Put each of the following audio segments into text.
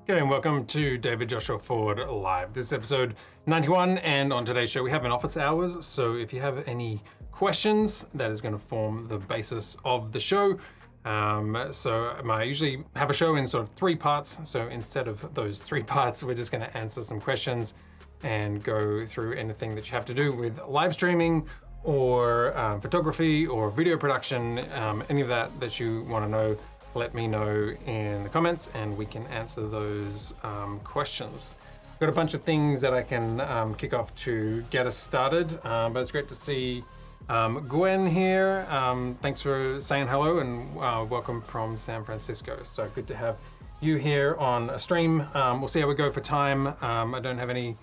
G'day and welcome to David Joshua Ford Live. This is episode 91, and on today's show we have an office hours, so if you have any questions, that is going to form the basis of the show. I usually have a show in sort of 3 parts, so instead of those 3 parts, we're just going to answer some questions and go through anything that you have to do with live streaming or photography or video production, any of that you want to know. Let me know in the comments and we can answer those questions. Got a bunch of things that I can kick off to get us started, but it's great to see Gwen here. Thanks for saying hello and welcome from San Francisco. So good to have you here on a stream. We'll see how we go for time. I don't have any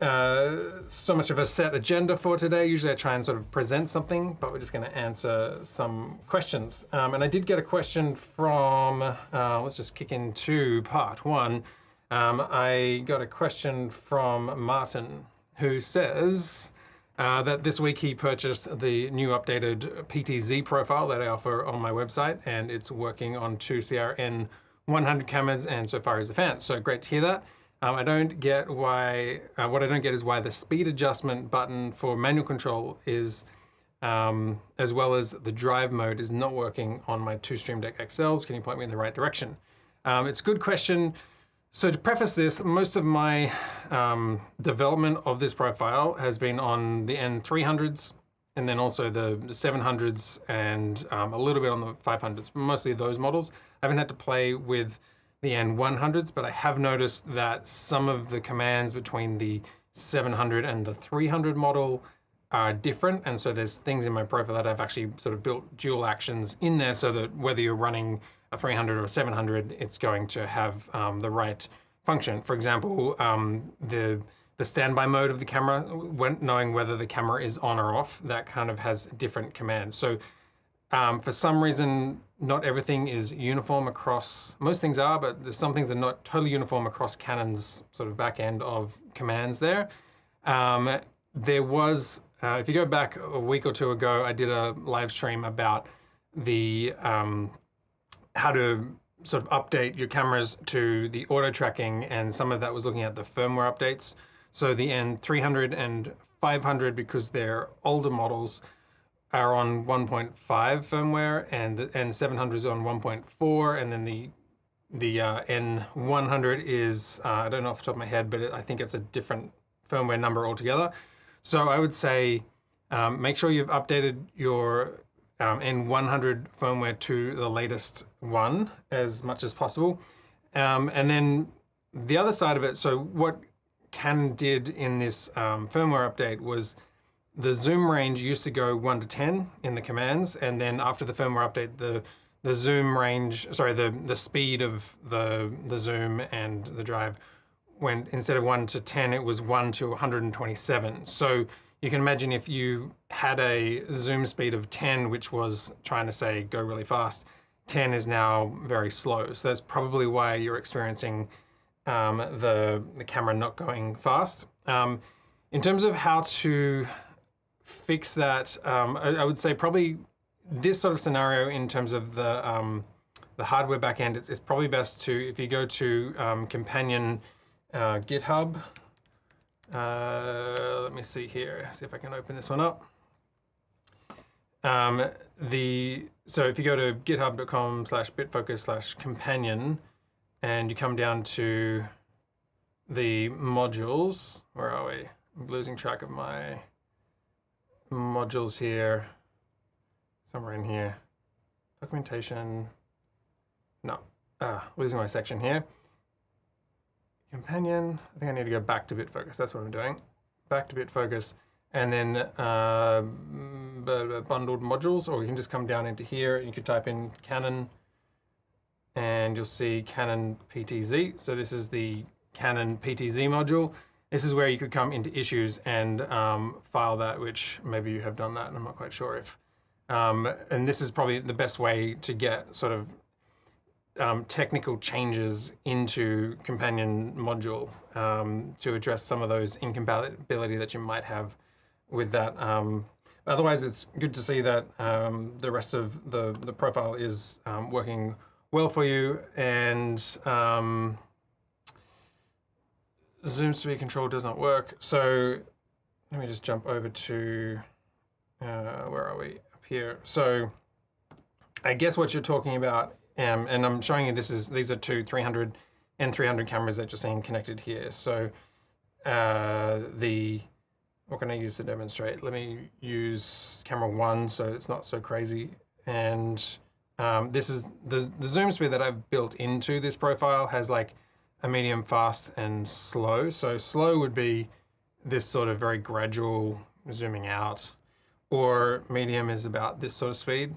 so much of a set agenda for today. Usually I try and sort of present something, but we're just going to answer some questions. And I did get a question from, let's just kick into part 1. I got a question from Martin, who says that this week he purchased the new updated PTZ profile that I offer on my website, and it's working on 2 CRN 100 cameras, and so far he's a fan. So great to hear that. I don't get why, what I don't get is why the speed adjustment button for manual control is, as well as the drive mode, is not working on my 2 Stream Deck XLs. Can you point me in the right direction? It's a good question. So to preface this, most of my development of this profile has been on the N300s, and then also the 700s, and a little bit on the 500s, mostly those models. I haven't had to play with the N100s, but I have noticed that some of the commands between the 700 and the 300 model are different, and so there's things in my profile that I've actually sort of built dual actions in there so that whether you're running a 300 or a 700, it's going to have the right function. For example, the standby mode of the camera, when knowing whether the camera is on or off, that kind of has different commands. So for some reason, not everything is uniform across, most things are, but there's some things that are not totally uniform across Canon's sort of back end of commands there. There was, if you go back a week or 2 ago, I did a live stream about the, how to sort of update your cameras to the auto tracking, and some of that was looking at the firmware updates. So the N300 and 500, because they're older models, are on 1.5 firmware, and the N700 is on 1.4, and then the N100 is, I don't know off the top of my head, but I think it's a different firmware number altogether. So I would say make sure you've updated your N100 firmware to the latest one as much as possible. And then the other side of it, so what Canon did in this firmware update was the zoom range used to go 1 to 10 in the commands, and then after the firmware update, the zoom range, sorry, the speed of the zoom and the drive went, instead of 1 to 10, it was 1 to 127. So you can imagine if you had a zoom speed of 10, which was trying to say go really fast, 10 is now very slow. So that's probably why you're experiencing the camera not going fast. In terms of how to fix that, I would say probably this sort of scenario in terms of the hardware backend, it's probably best to, if you go to Companion GitHub, let me see here, see if I can open this one up. So if you go to github.com/bitfocus/companion and you come down to the modules, where are we? I'm losing track of my modules here, somewhere in here. Documentation, no, losing my section here. Companion, I think I need to go back to BitFocus, that's what I'm doing. Back to BitFocus, and then bundled modules, or you can just come down into here, you could type in Canon, and you'll see Canon PTZ. So this is the Canon PTZ module. This is where you could come into issues and file that, which maybe you have done that, and I'm not quite sure if. And this is probably the best way to get sort of technical changes into Companion module to address some of those incompatibility that you might have with that. Otherwise, it's good to see that the rest of the profile is working well for you. And zoom speed control does not work. So let me just jump over to, where are we? Up here. So I guess what you're talking about, and I'm showing you these are two 300 and 300 cameras that you're seeing connected here. So what can I use to demonstrate? Let me use camera 1 so it's not so crazy. And this is the zoom speed that I've built into this profile has like a medium, fast, and slow. So slow would be this sort of very gradual zooming out, or medium is about this sort of speed,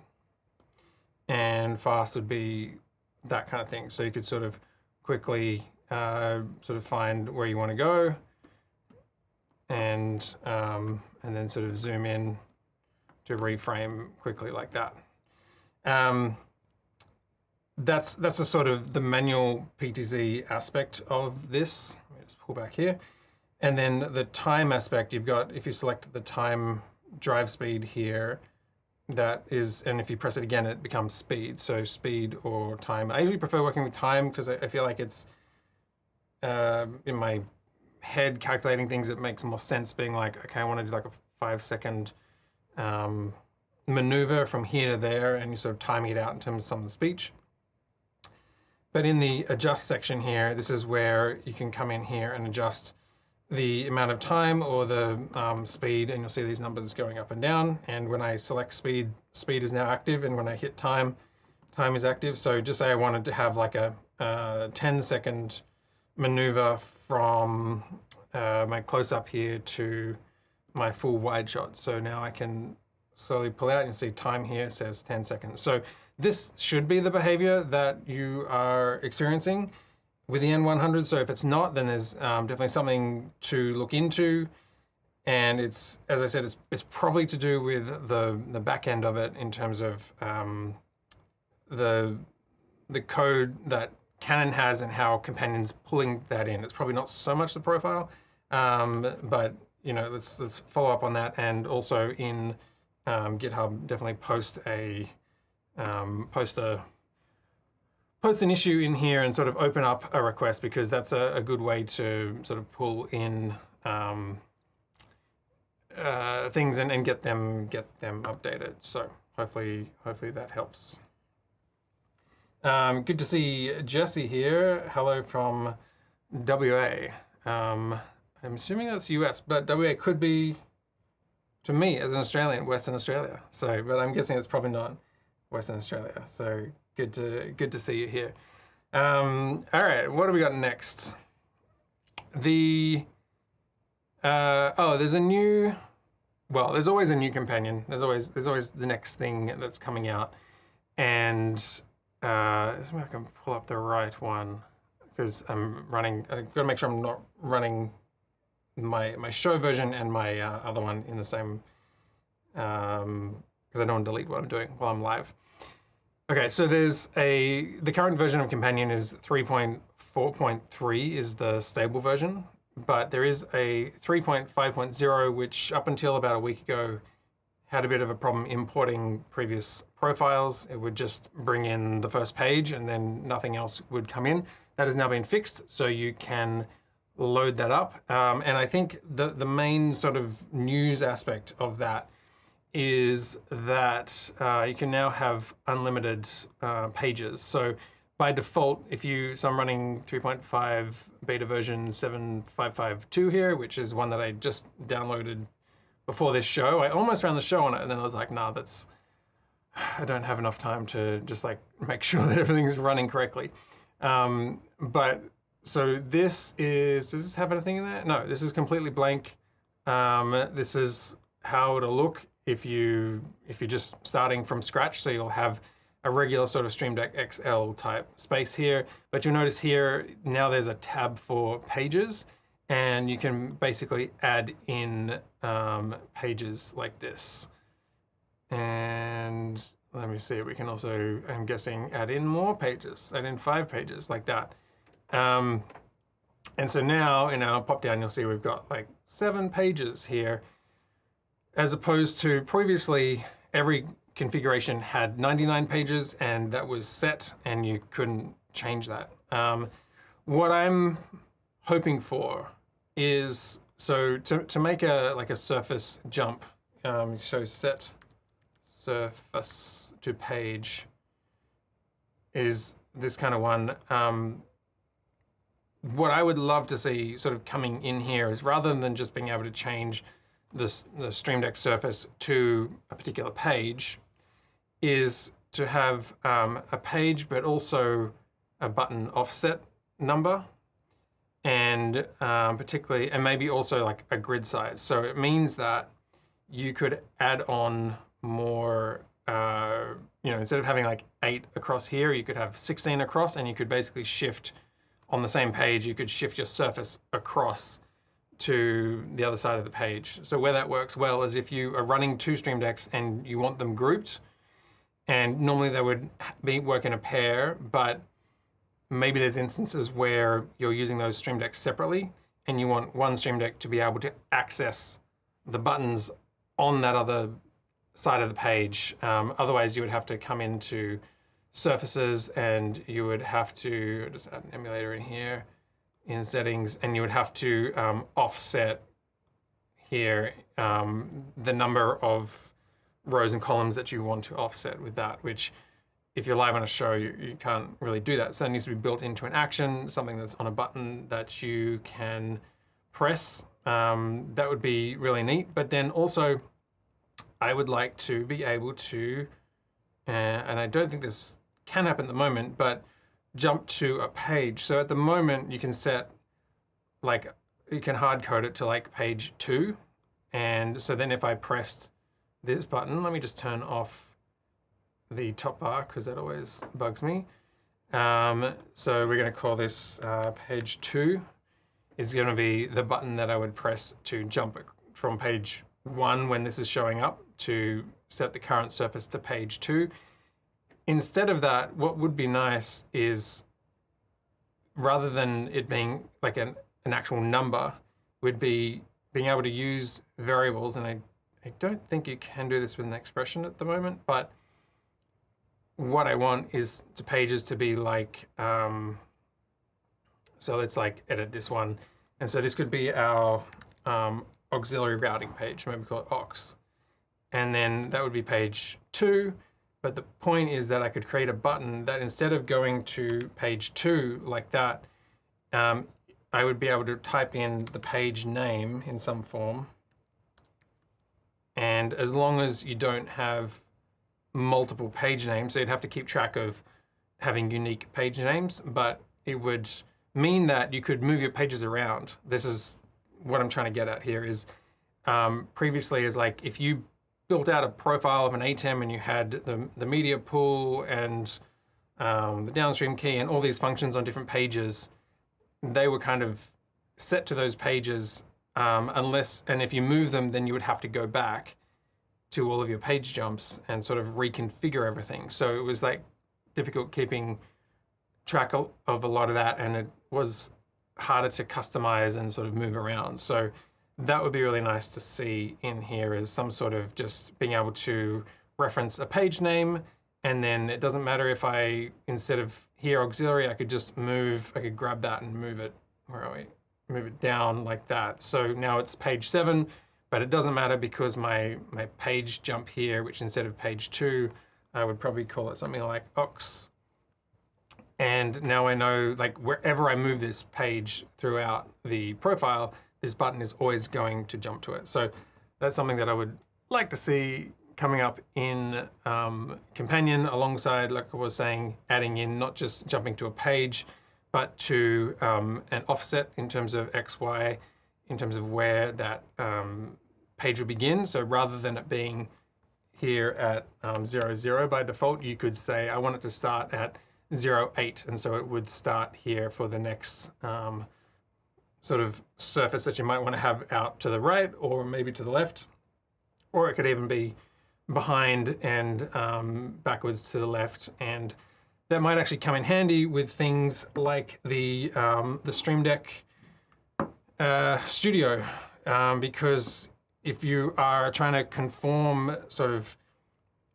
and fast would be that kind of thing. So you could sort of quickly sort of find where you want to go, and then sort of zoom in to reframe quickly like that. That's the sort of the manual PTZ aspect of this. Let me just pull back here. And then the time aspect, you've got, if you select the time drive speed here, that is, and if you press it again, it becomes speed. So speed or time. I usually prefer working with time because I feel like it's, in my head calculating things, it makes more sense being like, okay, I want to do like a 5-second maneuver from here to there, and you're sort of timing it out in terms of some of the speech. But in the adjust section here, this is where you can come in here and adjust the amount of time or the speed, and you'll see these numbers going up and down. And when I select speed, speed is now active, and when I hit time, time is active. So just say I wanted to have like a 10-second maneuver from my close-up here to my full wide shot. So now I can slowly pull out and see time here says 10 seconds. So this should be the behavior that you are experiencing with the N100. So if it's not, then there's definitely something to look into. And it's, as I said, it's probably to do with the back end of it in terms of the code that Canon has and how Companion's pulling that in. It's probably not so much the profile, but you know, let's follow up on that. And also in GitHub, definitely post an issue in here and sort of open up a request, because that's a good way to sort of pull in things and get them updated. So hopefully that helps. Good to see Jessy here. Hello from WA. I'm assuming that's US, but WA could be, to me as an Australian, Western Australia. So, but I'm guessing it's probably not Western Australia. So good to see you here. All right, what do we got next? There's a new, well, there's always a new companion. There's always the next thing that's coming out, and let's see if I can pull up the right one, because I've got to make sure I'm not running my show version and my other one in the same, because I don't want to delete what I'm doing while I'm live. Okay, so the current version of Companion is 3.4.3 is the stable version, but there is a 3.5.0, which up until about a week ago had a bit of a problem importing previous profiles. It would just bring in the first page and then nothing else would come in. That has now been fixed, so you can load that up. And I think the main sort of news aspect of that is that you can now have unlimited pages. So by default, so I'm running 3.5 beta version 7.5.5.2 here, which is one that I just downloaded before this show. I almost ran the show on it, and then I was like, nah, I don't have enough time to just like make sure that everything's running correctly. But so does this have anything in there? No, this is completely blank. This is how it'll look if you're just starting from scratch. So you'll have a regular sort of Stream Deck XL type space here, but you'll notice here now there's a tab for pages, and you can basically add in pages like this. And let me see, we can also, I'm guessing, add in more pages, add in 5 pages like that. And so now in our pop down, you'll see we've got like 7 pages here, as opposed to previously every configuration had 99 pages and that was set and you couldn't change that. What I'm hoping for is, so to make a like a surface jump, so set surface to page is this kind of one. What I would love to see sort of coming in here is, rather than just being able to change the Stream Deck surface to a particular page, is to have a page but also a button offset number, and particularly, and maybe also like a grid size. So it means that you could add on more, you know, instead of having like 8 across here, you could have 16 across, and you could basically shift on the same page, you could shift your surface across to the other side of the page. So where that works well is if you are running 2 Stream Decks and you want them grouped, and normally they would work in a pair, but maybe there's instances where you're using those Stream Decks separately, and you want one Stream Deck to be able to access the buttons on that other side of the page. Otherwise, you would have to come into surfaces, and you would have to just add an emulator in here in settings, and you would have to offset here the number of rows and columns that you want to offset with that, which if you're live on a show, you can't really do that. So that needs to be built into an action, something that's on a button that you can press. That would be really neat. But then also, I would like to be able to, and I don't think this can happen at the moment, but jump to a page. So at the moment, you can set, like, you can hard code it to like page 2. And so then if I pressed this button, let me just turn off the top bar because that always bugs me. So we're going to call this page 2 is going to be the button that I would press to jump from page 1 when this is showing up to set the current surface to page 2. Instead of that, what would be nice is, rather than it being like an actual number, would be being able to use variables. And I don't think you can do this with an expression at the moment, but what I want is to pages to be like, so let's like edit this one. And so this could be our auxiliary routing page, maybe call it aux. And then that would be page 2. But the point is that I could create a button that, instead of going to page 2 like that, I would be able to type in the page name in some form. And as long as you don't have multiple page names, so you'd have to keep track of having unique page names, but it would mean that you could move your pages around. This is what I'm trying to get at here is, previously is like, if you built out a profile of an atem and you had the media pool and the downstream key and all these functions on different pages, they were kind of set to those pages and if you move them, then you would have to go back to all of your page jumps and sort of reconfigure everything. So it was like difficult keeping track of a lot of that, and it was harder to customize and sort of move around. So that would be really nice to see in here, is some sort of just being able to reference a page name, and then it doesn't matter if I, instead of here auxiliary, I could just move, I could grab that and move it, where are we? Move it down like that. So now it's page 7, but it doesn't matter because my page jump here, which instead of page 2, I would probably call it something like aux. And now I know, like, wherever I move this page throughout the profile, this button is always going to jump to it. So that's something that I would like to see coming up in Companion, alongside, like I was saying, adding in not just jumping to a page, but to an offset in terms of X, Y, in terms of where that page will begin. So rather than it being here at 0, 0 by default, you could say, I want it to start at 0, 8. And so it would start here for the next sort of surface that you might want to have out to the right, or maybe to the left, or it could even be behind and backwards to the left. And that might actually come in handy with things like the Stream Deck Studio, because if you are trying to conform sort of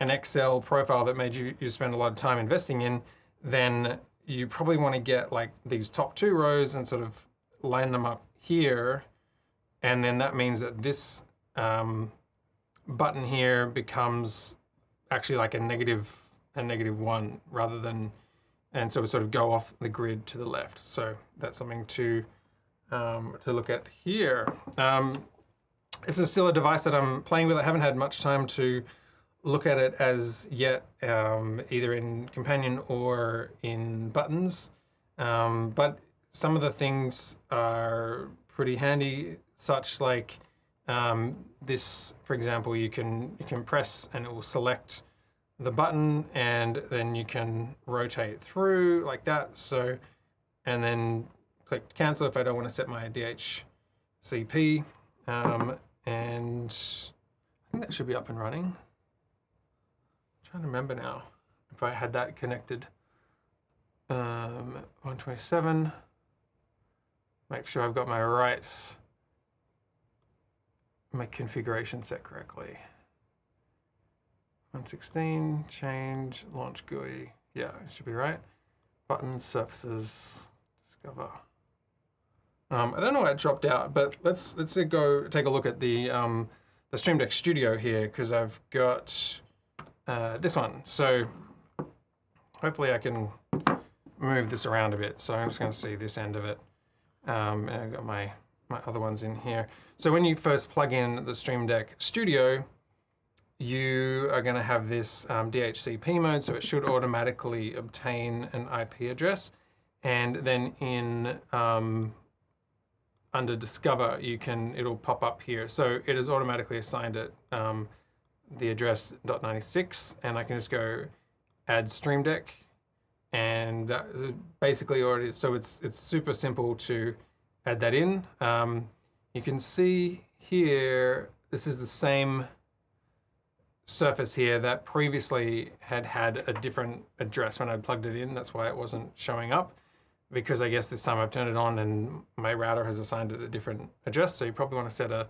an Excel profile that made you spend a lot of time investing in, then you probably want to get like these top 2 rows and sort of line them up here And then that means that this button here becomes actually like a -1 rather than, and so we sort of go off the grid to the left. So that's something to look at here. This is still a device that I'm playing with. I haven't had much time to look at it as yet, either in companion or in buttons. But some of the things are pretty handy, such like this, for example, you can press and it will select the button, and then you can rotate through like that. So, and then click cancel if I don't want to set my DHCP. And I think that should be up and running. I'm trying to remember now if I had that connected. 127. Make sure I've got my configuration set correctly. 116, change, launch GUI. Yeah, it should be right. Buttons, surfaces, discover. I don't know why it dropped out, but let's go take a look at the Stream Deck Studio here, because I've got this one. So hopefully I can move this around a bit. So I'm just going to see this end of it. And I've got my other ones in here. So when you first plug in the Stream Deck Studio, you are going to have this DHCP mode, so it should automatically obtain an IP address. And then in under Discover, it'll pop up here. So it is automatically assigned at the address .96, and I can just go add Stream Deck, and basically already. So it's super simple to add that in. You can see here, this is the same surface here that previously had a different address when I plugged it in. That's why it wasn't showing up, because I guess this time I've turned it on and my router has assigned it a different address. So you probably want to set a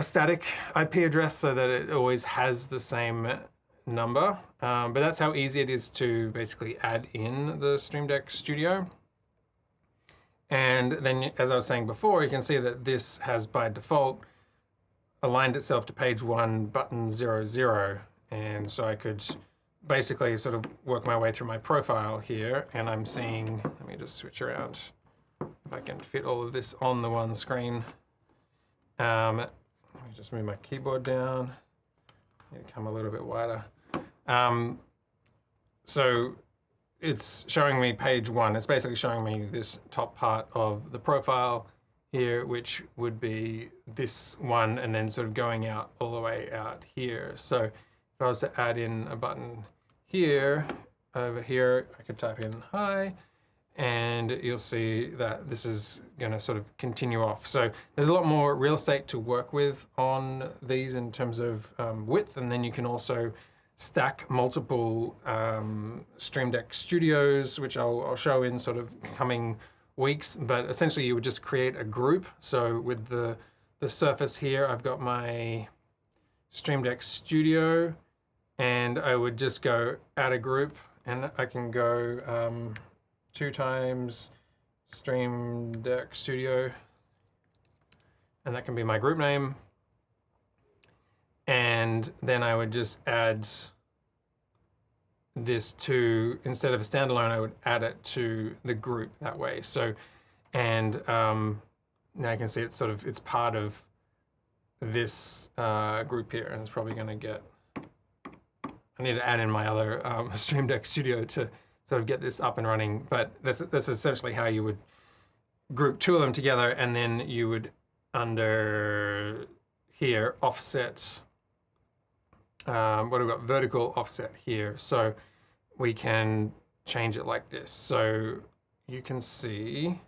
static IP address so that it always has the same number. But that's how easy it is to basically add in the Stream Deck Studio. And then, as I was saying before, you can see that this has by default aligned itself to page 1, button 00. And so I could basically sort of work my way through my profile here, and I'm seeing, let me just switch around if I can fit all of this on the one screen. Let me just move my keyboard down. Need to come a little bit wider. So it's showing me page 1. It's basically showing me this top part of the profile here, which would be this one, and then sort of going out all the way out here. So if I was to add in a button here, over here, I could type in hi, and you'll see that this is going to sort of continue off. So there's a lot more real estate to work with on these in terms of width, and then you can also stack multiple Stream Deck Studios, which I'll show in sort of coming weeks. But essentially, you would just create a group. So with the surface here, I've got my Stream Deck Studio, and I would just go add a group, and I can go 2 times Stream Deck Studio, and that can be my group name. And then I would just add this to, instead of a standalone, I would add it to the group that way. So, and now you can see it's sort of, it's part of this group here, and it's probably going to get, I need to add in my other Stream Deck Studio to sort of get this up and running. But that's essentially how you would group 2 of them together, and then you would, under here, offset, what have we got? Vertical offset here. So we can change it like this. So you can see,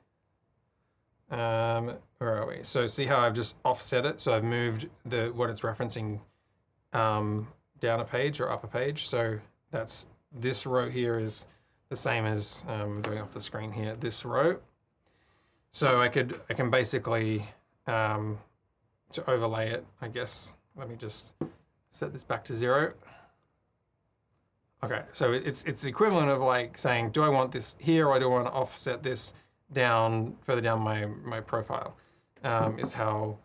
where are we? So see how I've just offset it? So I've moved what it's referencing down a page or up a page. So that's, this row here is the same as going off the screen here, this row. So I can basically, to overlay it, I guess, let me just set this back to 0. Okay, so it's equivalent of like saying, do I want this here, or do I want to offset this down, further down my profile? is how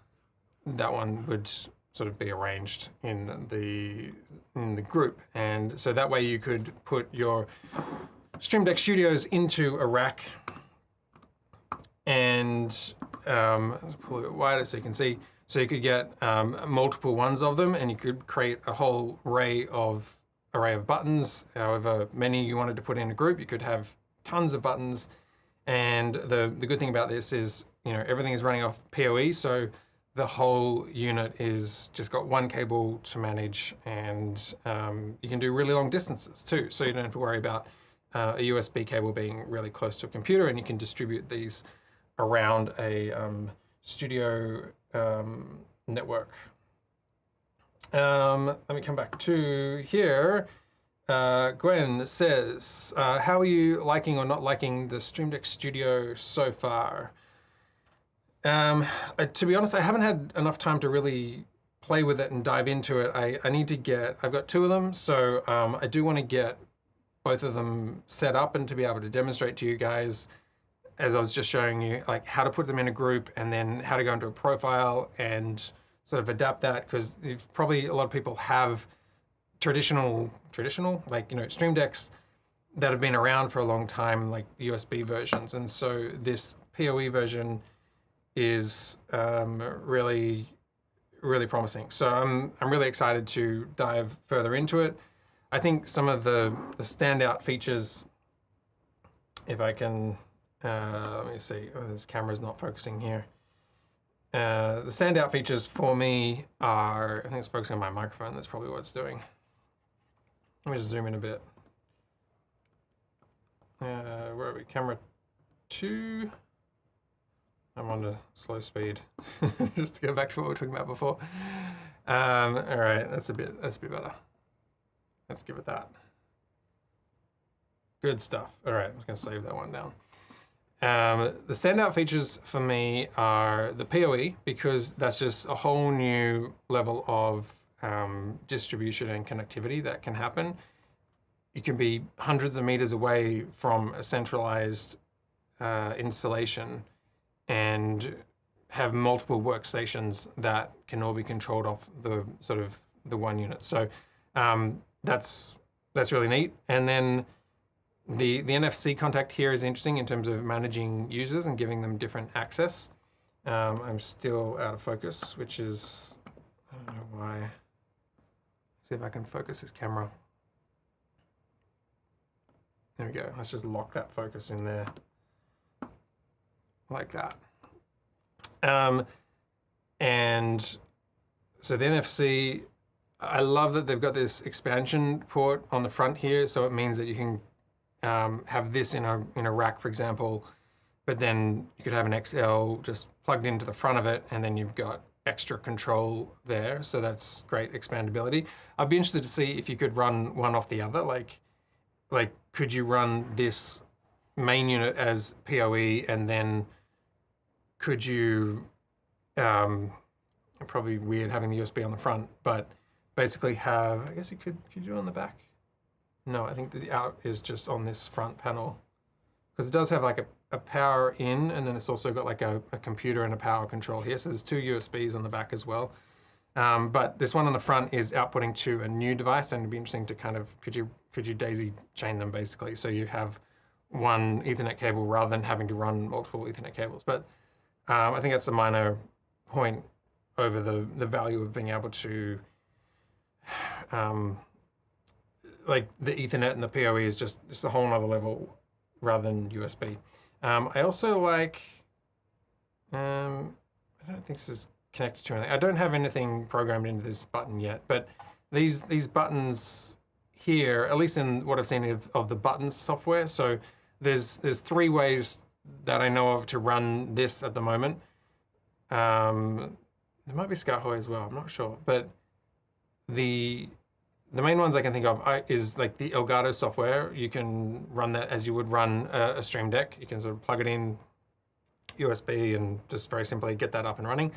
that one would sort of be arranged in the group. And so that way you could put your Stream Deck Studios into a rack and let's pull it a bit wider so you can see. So you could get multiple ones of them, and you could create a whole array of buttons. However many you wanted to put in a group, you could have tons of buttons. And the good thing about this is, you know, everything is running off PoE, so the whole unit is just got one cable to manage, and you can do really long distances too. So you don't have to worry about a USB cable being really close to a computer, and you can distribute these around a studio network. Let me come back to here. Gwen says, how are you liking or not liking the Stream Deck Studio so far? To be honest, I haven't had enough time to really play with it and dive into it. I need to get, I've got 2 of them, so I do want to get both of them set up and to be able to demonstrate to you guys, as I was just showing you, like how to put them in a group and then how to go into a profile and sort of adapt that, because probably a lot of people have traditional, like, you know, Stream Decks that have been around for a long time, like USB versions. And so this PoE version is really, really promising. So I'm really excited to dive further into it. I think some of the standout features, if I can, let me see, oh, this camera's not focusing here. The standout features for me are, I think it's focusing on my microphone, that's probably what it's doing. Let me just zoom in a bit. Where are we? Camera 2. I'm on a slow speed, just to go back to what we were talking about before. All right, that's a bit better. Let's give it that. Good stuff. All right, I'm just gonna save that one down. The standout features for me are the PoE, because that's just a whole new level of distribution and connectivity that can happen. You can be hundreds of meters away from a centralized installation and have multiple workstations that can all be controlled off the sort of the one unit. So that's really neat. And then the NFC contact here is interesting in terms of managing users and giving them different access. I'm still out of focus, which is, I don't know why. See if I can focus this camera. There we go. Let's just lock that focus in there like that. And so the NFC, I love that they've got this expansion port on the front here. So it means that you can have this in a rack, for example, but then you could have an XL just plugged into the front of it, and then you've got extra control there. So that's great expandability. I'd be interested to see if you could run one off the other. Like could you run this main unit as PoE, and then could you, probably weird having the USB on the front, but basically have, I guess you could you do it on the back? No, I think the out is just on this front panel, because it does have like a power in, and then it's also got like a computer and a power control here. So there's 2 USBs on the back as well. But this one on the front is outputting to a new device, and it'd be interesting to kind of, could you daisy chain them basically, so you have one Ethernet cable rather than having to run multiple Ethernet cables. But I think that's a minor point over the value of being able to, like the Ethernet and the PoE is just a whole nother level rather than USB. I also like, I don't think this is connected to anything. I don't have anything programmed into this button yet, but these buttons here, at least in what I've seen of the buttons software, so there's 3 ways that I know of to run this at the moment. There might be Scahoy as well, I'm not sure, but the main ones I can think of is like the Elgato software. You can run that as you would run a Stream Deck. You can sort of plug it in USB and just very simply get that up and running.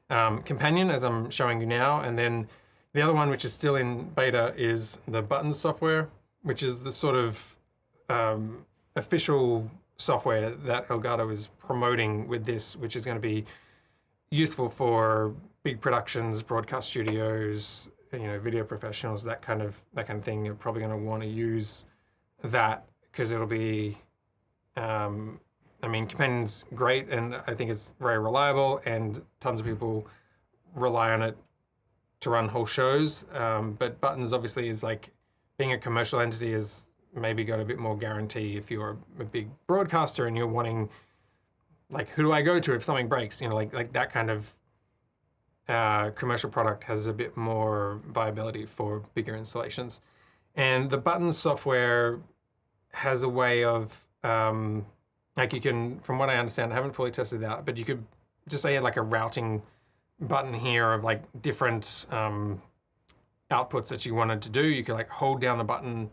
Companion, as I'm showing you now, and then the other one, which is still in beta, is the buttons software, which is the sort of official software that Elgato is promoting with this, which is going to be useful for big productions, broadcast studios, video professionals, that kind of thing. You're probably going to want to use that because it'll be, I mean, Companion's great, and I think it's very reliable, and tons of people rely on it to run whole shows. But Buttons obviously is like, being a commercial entity is maybe got a bit more guarantee if you're a big broadcaster and you're wanting, like, who do I go to if something breaks? Like that kind of commercial product has a bit more viability for bigger installations. And the Buttons software has a way of, like, you can, from what I understand, I haven't fully tested it out, but you could just say like a routing button here of like different outputs that you wanted to do. You could like hold down the button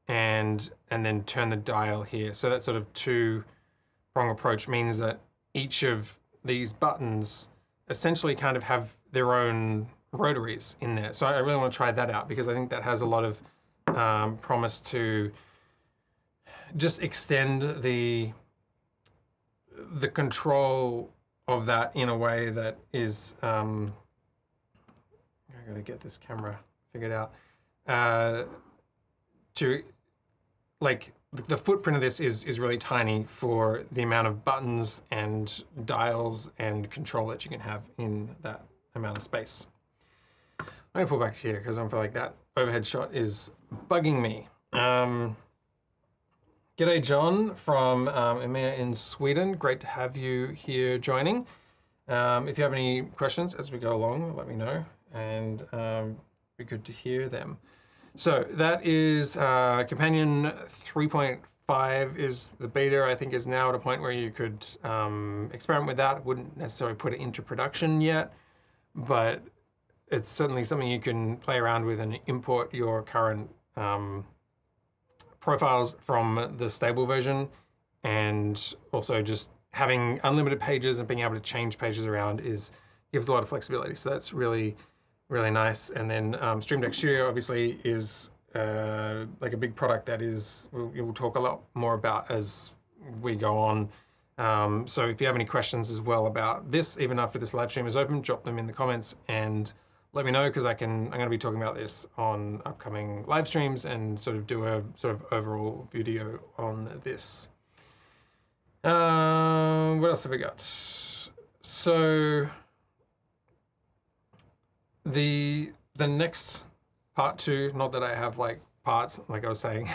and then turn the dial here. So that sort of two-prong approach means that each of these buttons essentially kind of have their own rotaries in there. So I really want to try that out because I think that has a lot of promise to just extend the control of that in a way that is, I gotta get this camera figured out, to, like, the footprint of this is really tiny for the amount of buttons and dials and control that you can have in that amount of space. I'm gonna pull back to here because I feel like that overhead shot is bugging me. G'day, John from Umeå in Sweden. Great to have you here joining. If you have any questions as we go along, let me know, and be good to hear them. So that is Companion 3.5 is the beta. I think is now at a point where you could experiment with that. Wouldn't necessarily put it into production yet, but it's certainly something you can play around with and import your current profiles from the stable version, and also just having unlimited pages and being able to change pages around gives a lot of flexibility. So that's really, really nice. And then Stream Deck Studio obviously is like a big product that we'll talk a lot more about as we go on. So if you have any questions as well about this, even after this live stream is open, drop them in the comments and let me know, because I'm going to be talking about this on upcoming live streams and sort of do a sort of overall video on this. What else have we got? So the next part 2, not that I have like parts, like I was saying,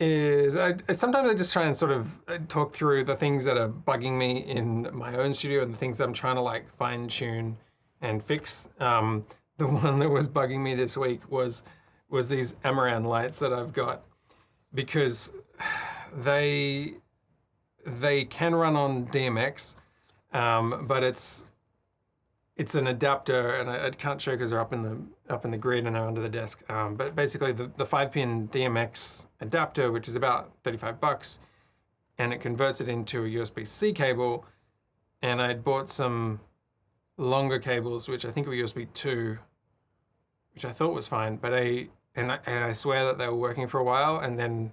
is sometimes I just try and sort of talk through the things that are bugging me in my own studio and the things that I'm trying to like fine tune and fix. The one that was bugging me this week was these Amaran lights that I've got, because they can run on DMX, but it's an adapter, and I can't show because they're up in the grid and they're under the desk. But basically, the 5-pin DMX adapter, which is about $35, and it converts it into a USB-C cable. And I'd bought some longer cables, which I think were USB 2, which I thought was fine. But I swear that they were working for a while, and then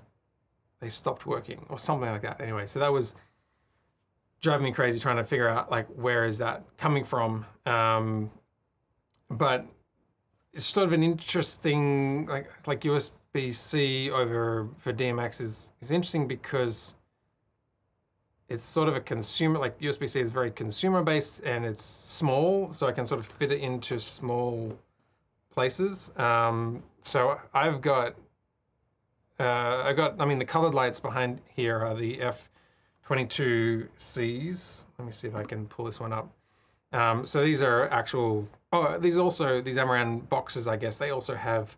they stopped working or something like that. Anyway, so that was driving me crazy trying to figure out like where is that coming from. But it's sort of an interesting, like USB-C for DMX is interesting because it's sort of a consumer, like USB-C is very consumer based and it's small, so I can sort of fit it into small places. So I've got, I mean, the colored lights behind here are the F22Cs. Let me see if I can pull this one up. So these are actual, these Amaran boxes, I guess, they also have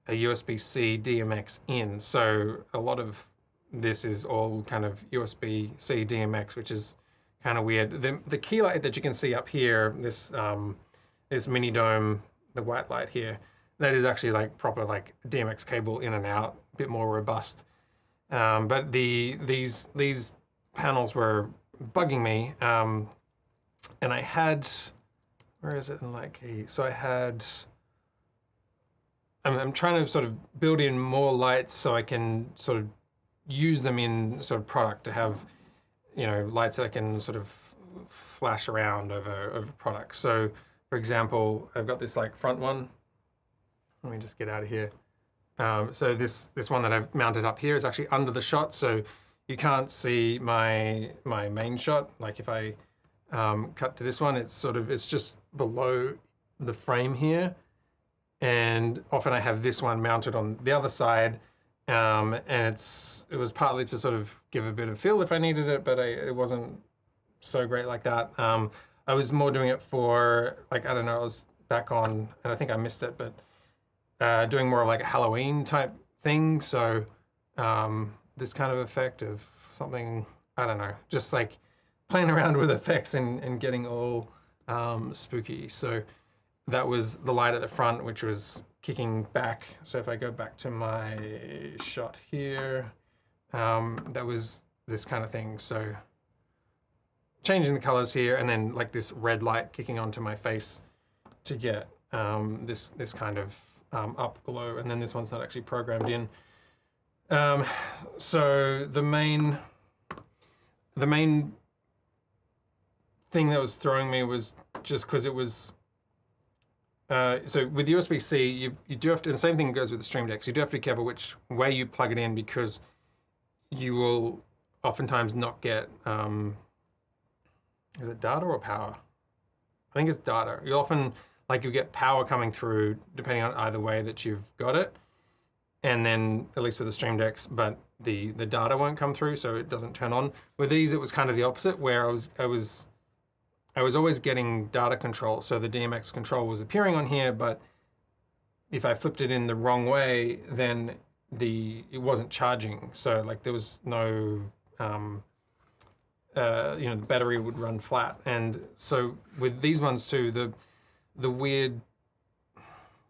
a USB-C DMX in. So a lot of this is all kind of USB-C DMX, which is kind of weird. The key light that you can see up here, this mini dome, the white light here, that is actually like proper like DMX cable in and out, a bit more robust. But these panels were bugging me, and I had, where is it in light key? So I had, I'm trying to sort of build in more lights so I can sort of use them in sort of product to have, you know, lights that I can sort of flash around over products. So for example, I've got this like front one. Let me just get out of here. So this one that I've mounted up here is actually under the shot, so you can't see my main shot. Like if I cut to this one, it's just below the frame here, and often I have this one mounted on the other side, and it was partly to sort of give a bit of feel if I needed it, but it wasn't so great like that. I was more doing it for, like, I don't know, I was back on, and I think I missed it, but doing more of like a Halloween type thing. So this kind of effect of something, I don't know, just like playing around with effects and getting all spooky. So that was the light at the front, which was kicking back. So if I go back to my shot here, that was this kind of thing. So changing the colors here, and then like this red light kicking onto my face to get this kind of up glow, and then this one's not actually programmed in. So the main thing that was throwing me was just because it was so with USB-C, you do have to, and the same thing goes with the Stream Decks, you do have to be careful which way you plug it in, because you will oftentimes not get is it data or power? I think it's data. You often, like, you get power coming through depending on either way that you've got it, and then at least with the Stream Decks, but the data won't come through, so it doesn't turn on. With these, it was kind of the opposite, where I was always getting data control, so the DMX control was appearing on here, but if I flipped it in the wrong way, then it wasn't charging. So like there was no you know, the battery would run flat. And so with these ones too, the weird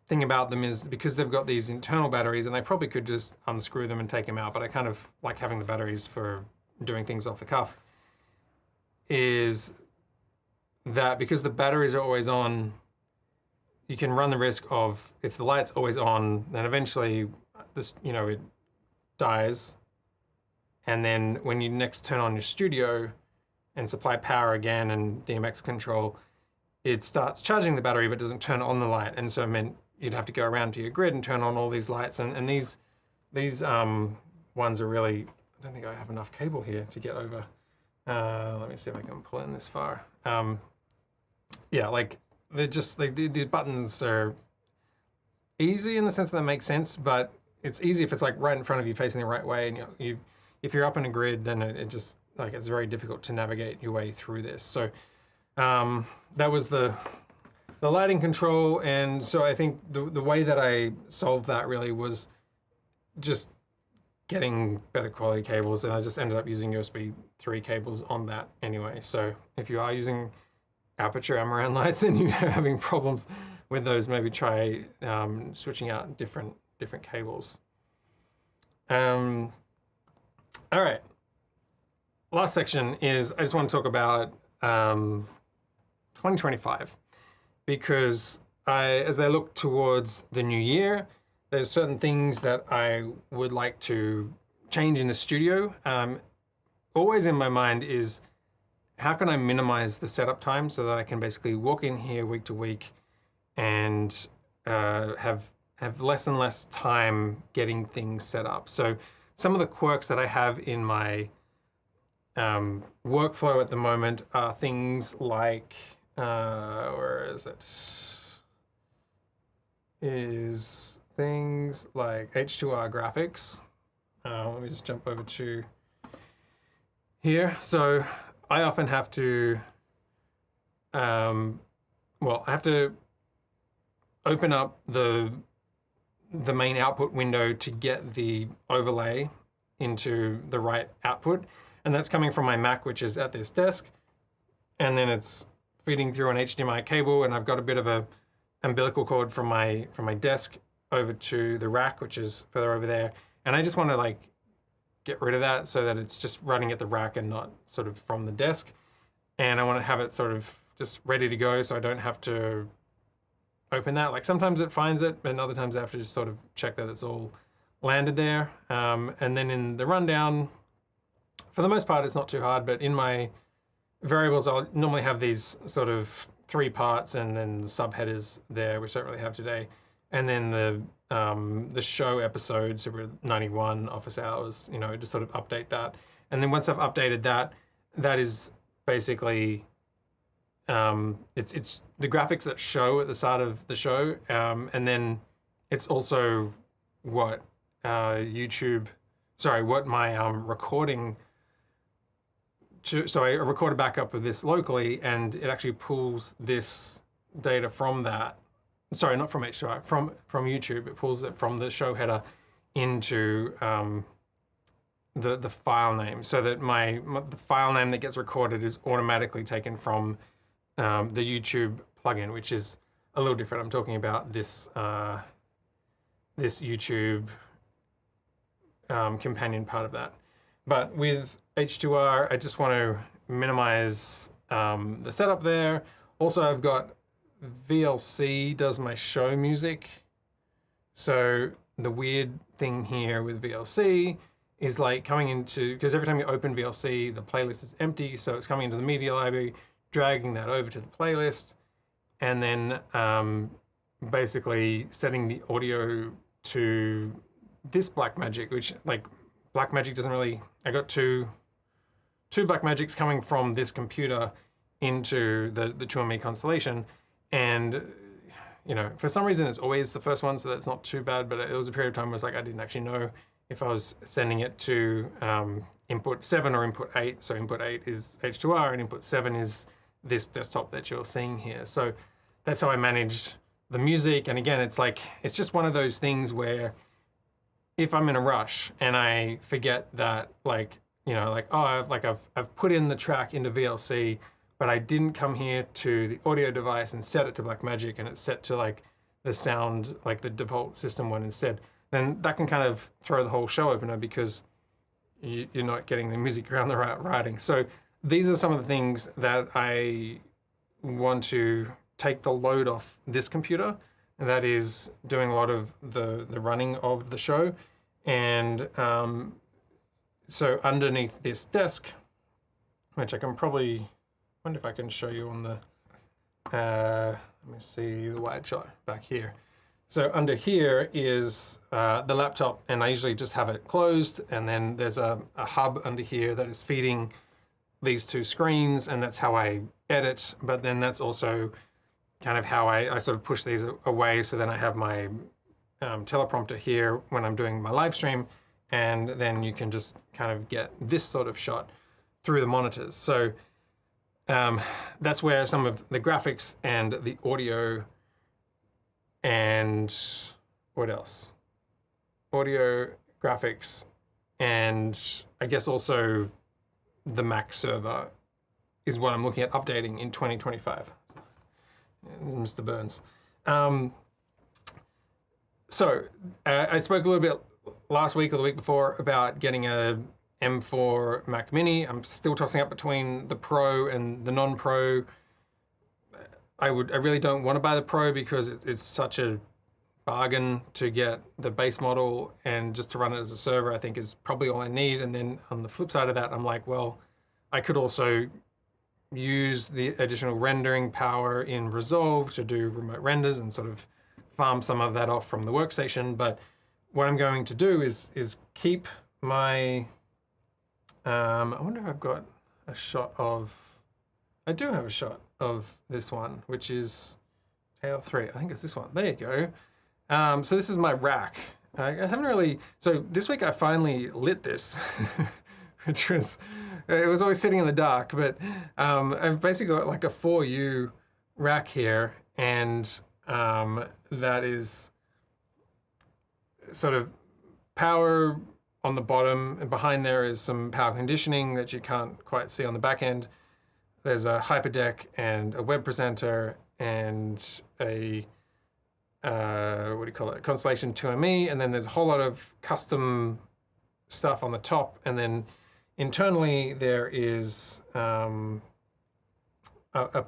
thing about them is because they've got these internal batteries, and I probably could just unscrew them and take them out, but I kind of like having the batteries for doing things off the cuff, is that because the batteries are always on, you can run the risk of, if the light's always on, then eventually this, you know, it dies. And then when you next turn on your studio and supply power again and DMX control, it starts charging the battery but doesn't turn on the light. And so it meant you'd have to go around to your grid and turn on all these lights. And these ones are really, I don't think I have enough cable here to get over. Let me see if I can pull in this far. Yeah, like they're just like the buttons are easy in the sense that they make sense, but it's easy if it's like right in front of you facing the right way, and if you're up in a grid, then it just, like, it's very difficult to navigate your way through this. So that was the lighting control, and so I think the way that I solved that really was just getting better quality cables, and I just ended up using USB 3 cables on that anyway. So if you are using aperture Amaran lights and you're having problems with those, maybe try switching out different cables. All right, last section is, I just want to talk about 2025, because as I look towards the new year, there's certain things that I would like to change in the studio. Always in my mind is, how can I minimize the setup time so that I can basically walk in here week to week and have less and less time getting things set up. So some of the quirks that I have in my workflow at the moment are things like, where is it? Is things like H2R graphics. Let me just jump over to here. So I often have to, well, I have to open up the main output window to get the overlay into the right output. And that's coming from my Mac, which is at this desk. And then it's feeding through an HDMI cable, and I've got a bit of a umbilical cord from my desk over to the rack, which is further over there. And I just want to like get rid of that so that it's just running at the rack and not sort of from the desk. And I want to have it sort of just ready to go so I don't have to open that. Like sometimes it finds it, and other times I have to just sort of check that it's all landed there. And then in the rundown for the most part, it's not too hard, but in my variables, I'll normally have these sort of 3 parts and then the subheaders there, which I don't really have today. And then the show episodes, so we're 91 office hours, you know, just sort of update that. And then once I've updated that, that is basically, it's the graphics that show at the start of the show. And then it's also what what my recording, so I record a backup of this locally, and it actually pulls this data from that. Sorry, not from H2R, from YouTube. It pulls it from the show header into the file name, so that the file name that gets recorded is automatically taken from the YouTube plugin, which is a little different. I'm talking about this this YouTube companion part of that. But with H2R, I just want to minimize the setup there. Also, I've got VLC does my show music. So the weird thing here with VLC is like coming into, because every time you open VLC, the playlist is empty. So it's coming into the media library, dragging that over to the playlist, and then basically setting the audio to this Blackmagic, which like Blackmagic doesn't really, I got two Blackmagics coming from this computer into the 2ME constellation. And, you know, for some reason it's always the first one, so that's not too bad, but it was a period of time where it's like I didn't actually know if I was sending it to input 7 or input 8. So input 8 is H2R and input 7 is this desktop that you're seeing here. So that's how I managed the music. And again, it's like, it's just one of those things where if I'm in a rush and I forget that, like, you know, like, oh, I've put in the track into VLC, but I didn't come here to the audio device and set it to Blackmagic, and it's set to like the sound, like the default system one instead, then that can kind of throw the whole show opener because you're not getting the music around the right writing. So these are some of the things that I want to take the load off this computer, and that is doing a lot of the running of the show. And so underneath this desk, which I can probably, wonder if I can show you on the, let me see the wide shot back here. So under here is the laptop, and I usually just have it closed, and then there's a hub under here that is feeding these 2 screens, and that's how I edit. But then that's also kind of how I sort of push these away, so then I have my teleprompter here when I'm doing my live stream, and then you can just kind of get this sort of shot through the monitors. So that's where some of the graphics and the audio and what else? Audio, graphics, and I guess also the Mac server is what I'm looking at updating in 2025. Mr. Burns. So I spoke a little bit last week or the week before about getting a M4 Mac Mini. I'm still tossing up between the Pro and the non-Pro. I really don't want to buy the Pro because it's such a bargain to get the base model, and just to run it as a server I think is probably all I need. And then on the flip side of that, I'm like, well, I could also use the additional rendering power in Resolve to do remote renders and sort of farm some of that off from the workstation. But what I'm going to do is keep my, I wonder if I've got a shot of, I do have a shot of this one, which is tail 3. I think it's this one. There you go. So this is my rack. I haven't really, so this week I finally lit this, which was, it was always sitting in the dark, but I've basically got like a 4U rack here, and that is sort of power on the bottom, and behind there is some power conditioning that you can't quite see on the back end. There's a Hyperdeck and a web presenter and a, what do you call it, Constellation 2ME, and then there's a whole lot of custom stuff on the top, and then internally there is a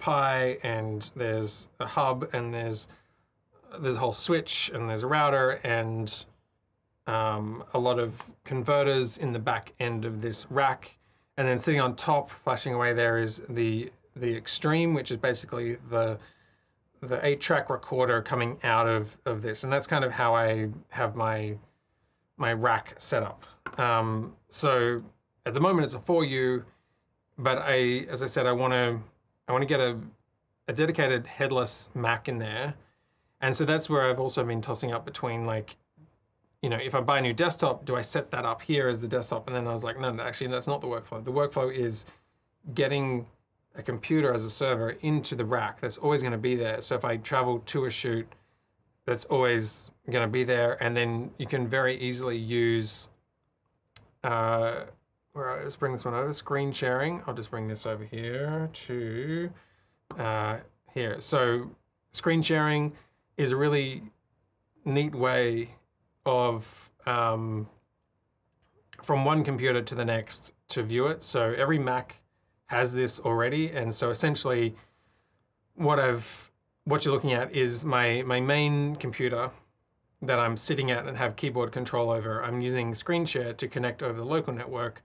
Pi, and there's a hub, and there's a whole switch, and there's a router, and a lot of converters in the back end of this rack. And then sitting on top, flashing away there is the Extreme, which is basically the 8-track recorder coming out of this. And that's kind of how I have my rack set up. So at the moment it's a 4U, but as I said, I want to get a dedicated headless Mac in there. And so that's where I've also been tossing up between, like, you know, if I buy a new desktop, do I set that up here as the desktop? And then I was like, no, actually, that's not the workflow. The workflow is getting a computer as a server into the rack. That's always going to be there. So if I travel to a shoot, that's always going to be there. And then you can very easily use, let's bring this one over, screen sharing. I'll just bring this over here to here. So screen sharing is a really neat way of, from one computer to the next to view it. So every Mac has this already. And so essentially what you're looking at is my main computer that I'm sitting at and have keyboard control over. I'm using screen share to connect over the local network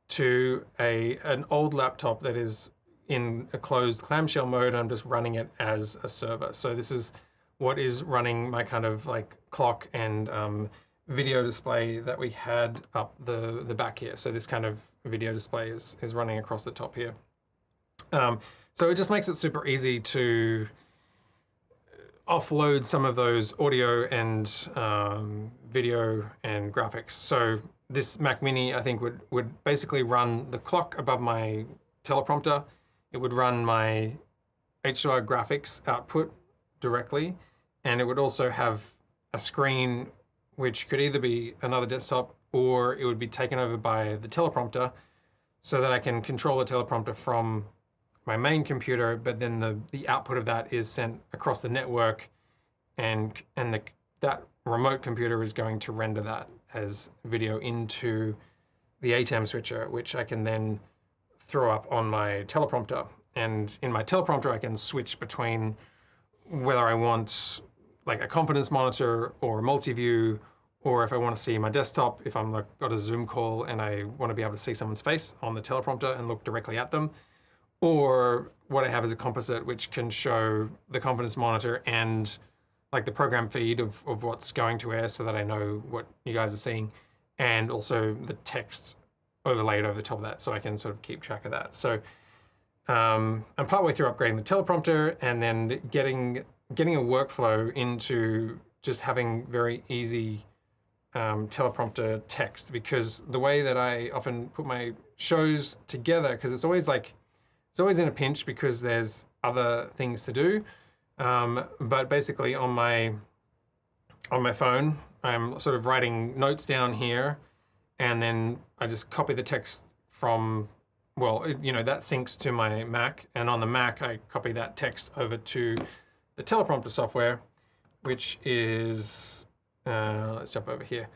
to an old laptop that is in a closed clamshell mode. I'm just running it as a server. So this is what is running my kind of like clock and video display that we had up the back here. So this kind of video display is running across the top here. So it just makes it super easy to offload some of those audio and video and graphics. So this Mac Mini, I think, would basically run the clock above my teleprompter. It would run my H2R graphics output directly, and it would also have a screen which could either be another desktop or it would be taken over by the teleprompter, so that I can control the teleprompter from my main computer, but then the output of that is sent across the network, and that remote computer is going to render that as video into the atem switcher, which I can then throw up on my teleprompter. And in my teleprompter, I can switch between whether I want like a confidence monitor or a multi-view, or if I want to see my desktop, if I'm got a Zoom call and I want to be able to see someone's face on the teleprompter and look directly at them. Or what I have is a composite, which can show the confidence monitor and like the program feed of what's going to air, so that I know what you guys are seeing, and also the text overlaid over the top of that, so I can sort of keep track of that. So I'm partway through upgrading the teleprompter and then getting a workflow into just having very easy teleprompter text, because the way that I often put my shows together, because it's always in a pinch because there's other things to do. But basically on my phone, I'm sort of writing notes down here, and then I just copy the text from, well, you know, that syncs to my Mac, and on the Mac, I copy that text over to the teleprompter software, which is, let's jump over here.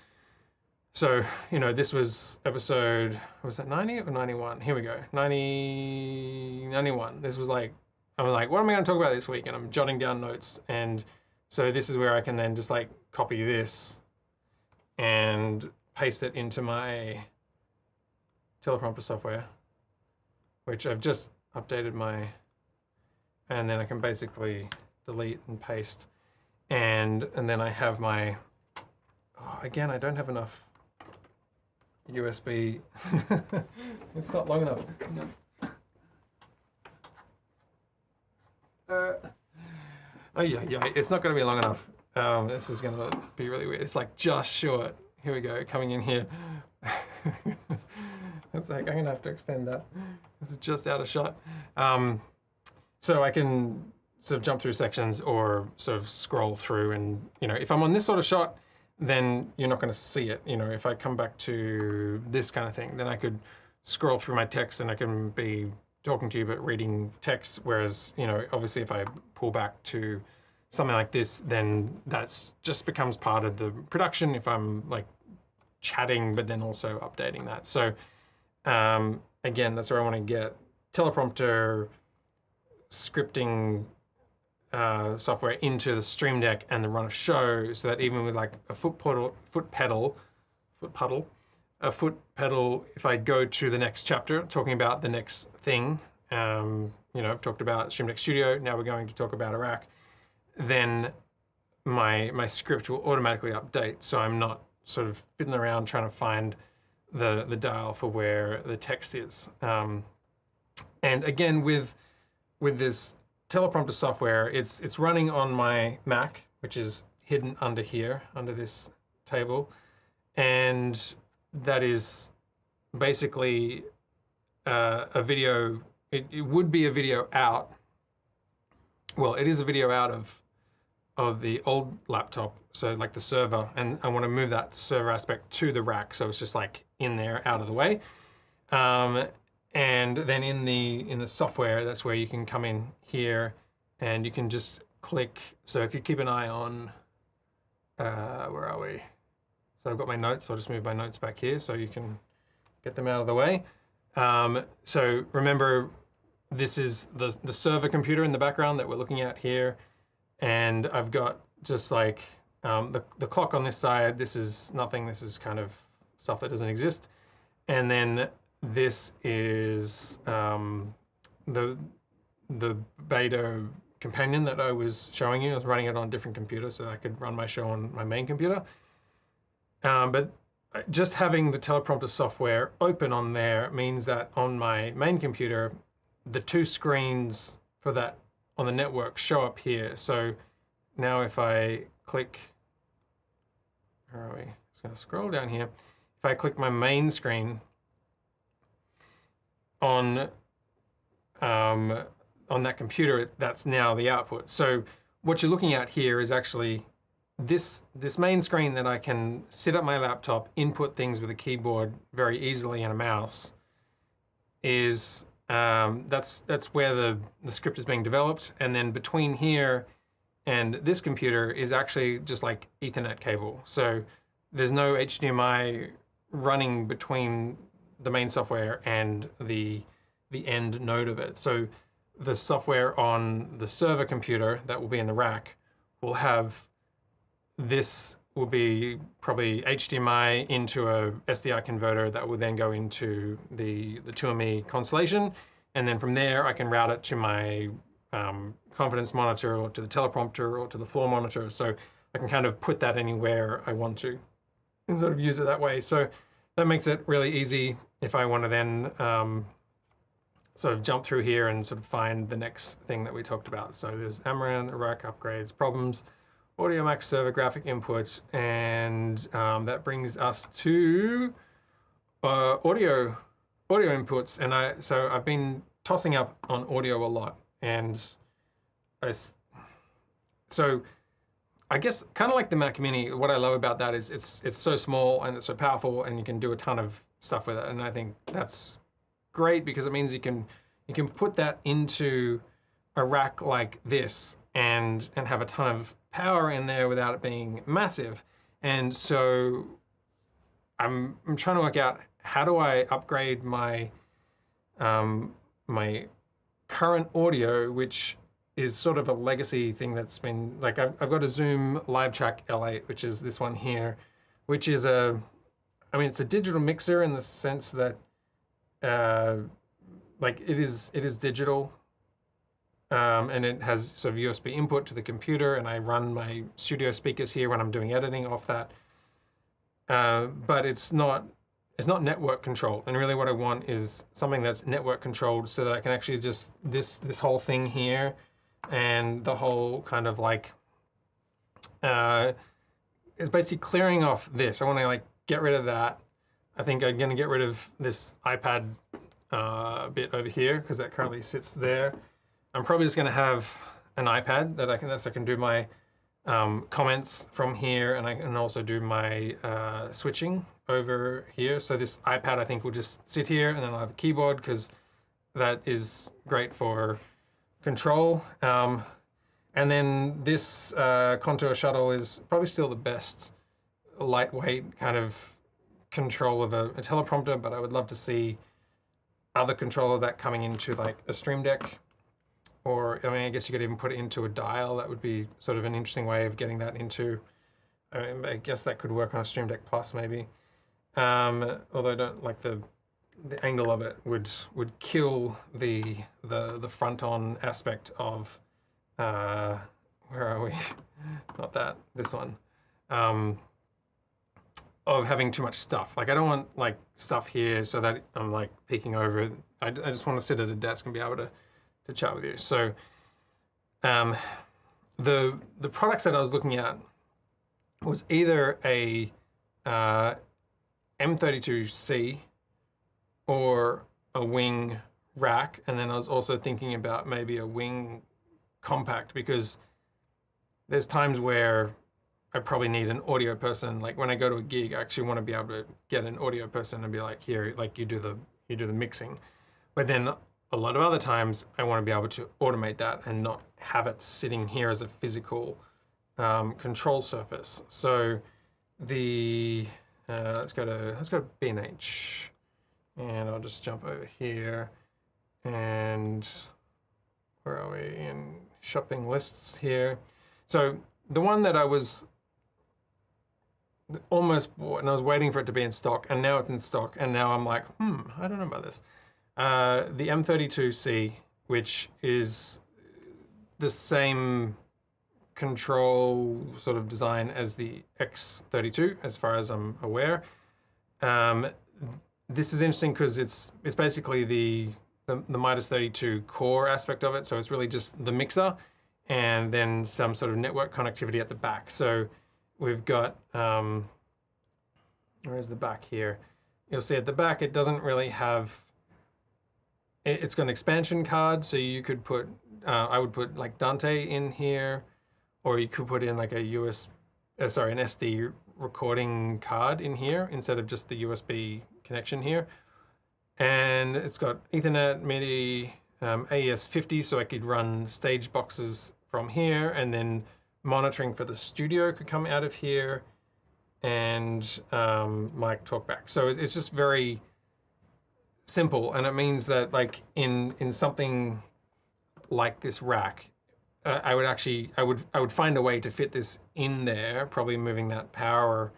So, you know, this was episode, was that 90 or 91? Here we go, 91. This was like, I was like, what am I going to talk about this week? And I'm jotting down notes. And so this is where I can then just like copy this and paste it into my teleprompter software, which I've just updated and then I can basically delete and paste. And then I have my, again, I don't have enough USB. It's not long enough. Oh yeah, it's not going to be long enough. This is going to be really weird. It's like just short. Here we go, coming in here. It's like, I'm going to have to extend that. This is just out of shot. So I can sort of jump through sections or sort of scroll through, and, you know, if I'm on this sort of shot, then you're not going to see it. You know, if I come back to this kind of thing, then I could scroll through my text and I can be talking to you but reading text. Whereas, you know, obviously if I pull back to something like this, then that's just becomes part of the production if I'm like chatting but then also updating that. So again, that's where I want to get teleprompter scripting software into the Stream Deck and the run of show, so that even with like a foot puddle, a foot pedal if I go to the next chapter, talking about the next thing. You know, I've talked about Stream Deck Studio, now we're going to talk about a rack. Then my script will automatically update, so I'm not sort of fiddling around trying to find the dial for where the text is. And again, with this teleprompter software, it's running on my Mac, which is hidden under here, under this table, and that is basically a video. It would be a video out. Well, it is a video out of the old laptop, so like the server, and I want to move that server aspect to the rack, so it's just like in there, out of the way. And then in the software, that's where you can come in here and you can just click. So if you keep an eye on, where are we? So I've got my notes, I'll just move my notes back here so you can get them out of the way. So remember, this is the server computer in the background that we're looking at here. And I've got just like the clock on this side. This is nothing, this is kind of stuff that doesn't exist. And then this is the beta companion that I was showing you. I was running it on a different computer so I could run my show on my main computer. But just having the teleprompter software open on there means that on my main computer, the two screens for that on the network show up here. So now if I click, where are we? Just gonna scroll down here. If I click my main screen on that computer, that's now the output. So what you're looking at here is actually this main screen that I can sit at my laptop, input things with a keyboard very easily and a mouse, is that's where the script is being developed. And then between here and this computer is actually just like Ethernet cable. So there's no HDMI running between the main software and the end node of it. So the software on the server computer that will be in the rack will have, this will be probably HDMI into a SDI converter that will then go into the Umeå constellation. And then from there, I can route it to my confidence monitor or to the teleprompter or to the floor monitor. So I can kind of put that anywhere I want to and sort of use it that way. So that makes it really easy if I want to then sort of jump through here and sort of find the next thing that we talked about. So there's Amaranth, rack upgrades, problems, Audio Max server graphic input, and that brings us to audio inputs. And so I've been tossing up on audio a lot, and so I guess kind of like the Mac Mini, what I love about that is it's so small and it's so powerful, and you can do a ton of stuff with it. And I think that's great because it means you can put that into a rack like this and have a ton of power in there without it being massive. And so I'm trying to work out, how do I upgrade my my current audio, which is sort of a legacy thing that's been, like, I've got a Zoom LiveTrack L8, which is this one here, which is it's a digital mixer in the sense that like it is digital, and it has sort of USB input to the computer, and I run my studio speakers here when I'm doing editing off that. But it's not network controlled, and really what I want is something that's network controlled so that I can actually just, this whole thing here and the whole kind of like, it's basically clearing off this. I want to like get rid of that. I think I'm gonna get rid of this iPad bit over here because that currently sits there. I'm probably just gonna have an iPad that I can do my comments from here, and I can also do my switching over here. So this iPad I think will just sit here, and then I'll have a keyboard because that is great for control. And then this Contour Shuttle is probably still the best lightweight kind of control of a teleprompter, but I would love to see other control of that coming into like a Stream Deck, or I mean, I guess you could even put it into a dial. That would be sort of an interesting way of getting that into, I guess that could work on a Stream Deck Plus maybe. although I don't like the angle of it would kill the front on aspect of where are we? Not that, this one. Of having too much stuff. Like I don't want like stuff here so that I'm like peeking over. I just want to sit at a desk and be able to chat with you. So the products that I was looking at was either a M32C or a wing rack, and then I was also thinking about maybe a wing compact, because there's times where I probably need an audio person. Like when I go to a gig, I actually want to be able to get an audio person and be like, here, like you do the mixing. But then a lot of other times I want to be able to automate that and not have it sitting here as a physical control surface. So the let's go to B&H, and I'll just jump over here, and where are we in shopping lists here? So the one that I was almost bought, and I was waiting for it to be in stock, and now it's in stock, and now I'm like, I don't know about this. The M32C, which is the same control sort of design as the X32, as far as I'm aware. This is interesting because it's basically the Midas 32 core aspect of it. So it's really just the mixer and then some sort of network connectivity at the back. So we've got, where's the back here? You'll see at the back, it doesn't really have, it's got an expansion card. So you could put, I would put like Dante in here, or you could put in like a an SD recording card in here instead of just the USB connection here. And it's got Ethernet, MIDI, AES50, so I could run stage boxes from here, and then monitoring for the studio could come out of here, and mic talkback. So it's just very simple, and it means that like in something like this rack, I would find a way to fit this in there, probably moving that power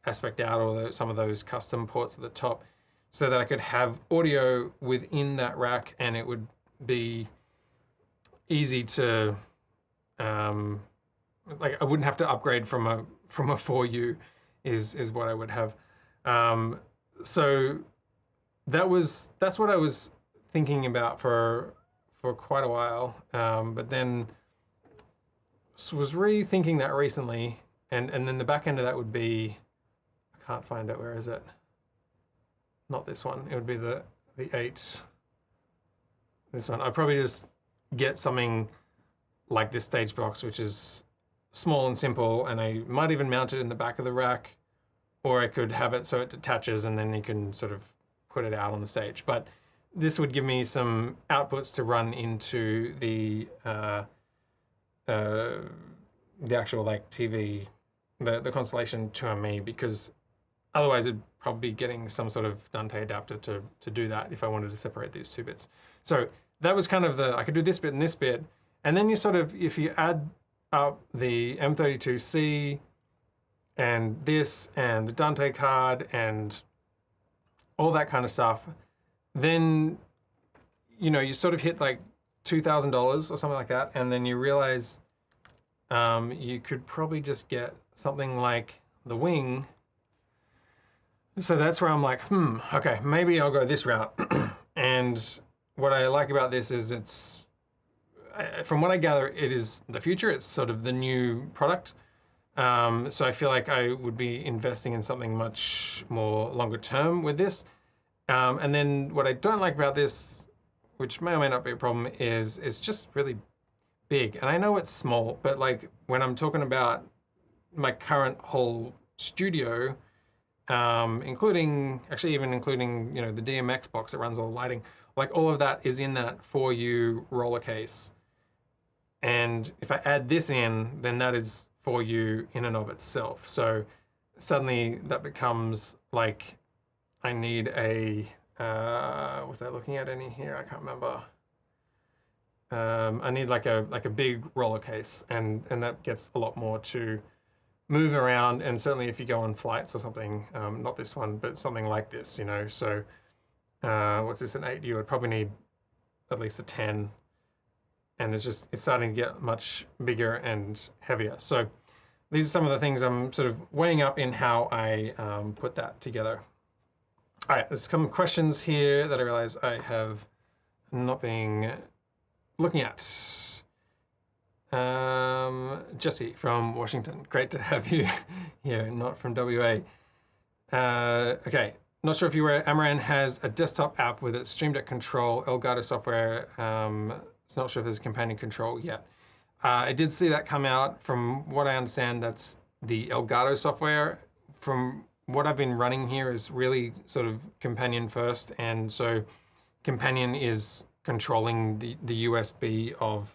aspect out, or some of those custom ports at the top, so that I could have audio within that rack, and it would be easy to, like I wouldn't have to upgrade from a 4U, is what I would have. So that's what I was thinking about for quite a while, but then was rethinking that recently, and then the back end of that would be, I can't find it, where is it? Not this one, it would be the 8, this one. I'd probably just get something like this stage box, which is small and simple, and I might even mount it in the back of the rack, or I could have it so it detaches and then you can sort of put it out on the stage. But this would give me some outputs to run into the actual like TV, the Constellation 2ME, because otherwise it'd probably be getting some sort of Dante adapter to do that if I wanted to separate these two bits. So that was kind of I could do this bit and this bit, and then you sort of, if you add up the M32C and this and the Dante card and all that kind of stuff, then you sort of hit like $2,000 or something like that, and then you realize you could probably just get something like the wing. So that's where I'm like, okay, maybe I'll go this route. And what I like about this is it's, from what I gather, it is the future. It's sort of the new product. So I feel like I would be investing in something much more longer term with this. And then what I don't like about this, which may or may not be a problem, is it's just really big. And I know it's small, but like when I'm talking about my current whole studio, including the DMX box that runs all the lighting, like all of that is in that 4U roller case. And if I add this in, then that is 4U in and of itself. So suddenly that becomes like, I need a, was I looking at any here? I can't remember. I need like a big roller case, and that gets a lot more to move around, and certainly if you go on flights or something, not this one, but something like this, you know. So what's this, an 8? You would probably need at least a 10, and it's starting to get much bigger and heavier. So these are some of the things I'm sort of weighing up in how I put that together. All right, there's some questions here that I realize I have not been looking at. Jesse from Washington, great to have you here, not from WA. Okay, not sure if you're aware, Amaran has a desktop app with its Stream Deck control, Elgato software. It's not sure if there's a companion control yet. I did see that come out. From what I understand, that's the Elgato software. From what I've been running here is really sort of companion first, and so companion is controlling the USB of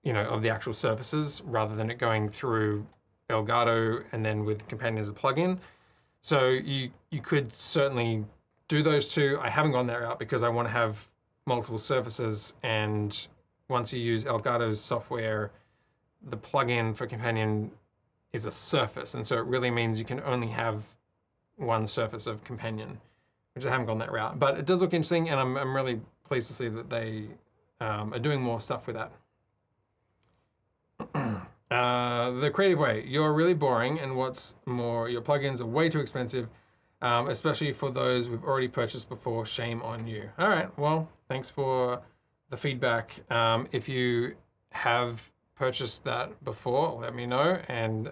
you know, of the actual surfaces rather than it going through Elgato and then with companion as a plugin. So you could certainly do those two. I haven't gone that route because I want to have multiple surfaces, and once you use Elgato's software, the plugin for companion is a surface, and so it really means you can only have one surface of companion, which I haven't gone that route. But it does look interesting, and I'm really pleased to see that they are doing more stuff with that. The creative way, you're really boring, and what's more, your plugins are way too expensive, especially for those we've already purchased before. Shame on you. All right, well, thanks for the feedback. If you have purchased that before, let me know, and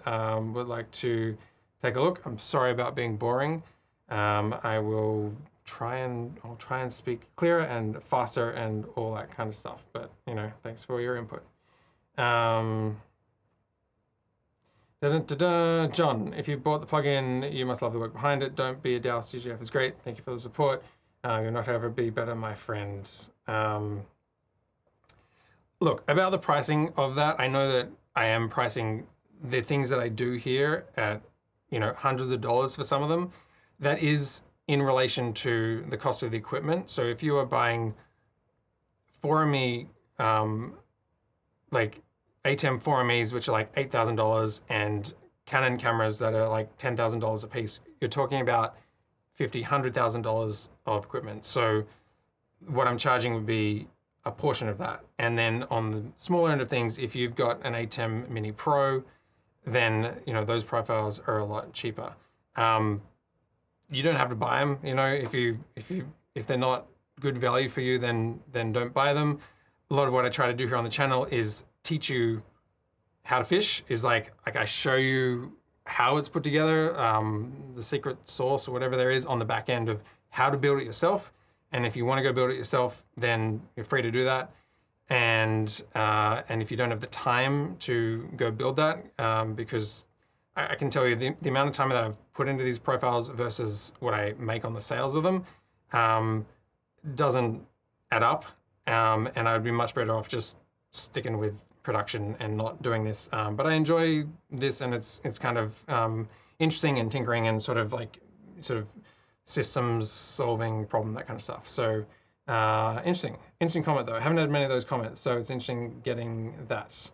would like to take a look. I'm sorry about being boring. I'll try and speak clearer and faster and all that kind of stuff. But you know, thanks for your input. John, if you bought the plugin, you must love the work behind it. Don't be a douce. DGF is great. Thank you for the support. You'll not ever be better, my friend. Look, about the pricing of that, I know that I am pricing the things that I do here at, you know, hundreds of dollars for some of them. That is in relation to the cost of the equipment. So if you are buying Forami, like atem Foramis, which are like $8,000, and Canon cameras that are like $10,000 a piece, you're talking about $50,000, $100,000 of equipment. So what I'm charging would be a portion of that. And then on the smaller end of things, if you've got an atem Mini Pro, then you know those profiles are a lot cheaper. You don't have to buy them. You know, if they're not good value for you, then don't buy them. A lot of what I try to do here on the channel is teach you how to fish. Is like I show you how it's put together, the secret sauce or whatever there is on the back end of how to build it yourself. And if you want to go build it yourself, then you're free to do that. And if you don't have the time to go build that, because I can tell you the amount of time that I've put into these profiles versus what I make on the sales of them doesn't add up. And I would be much better off just sticking with production and not doing this. But I enjoy this, and it's kind of interesting and tinkering and sort of systems solving problem, that kind of stuff. So interesting comment though. I haven't had many of those comments, so it's interesting getting that.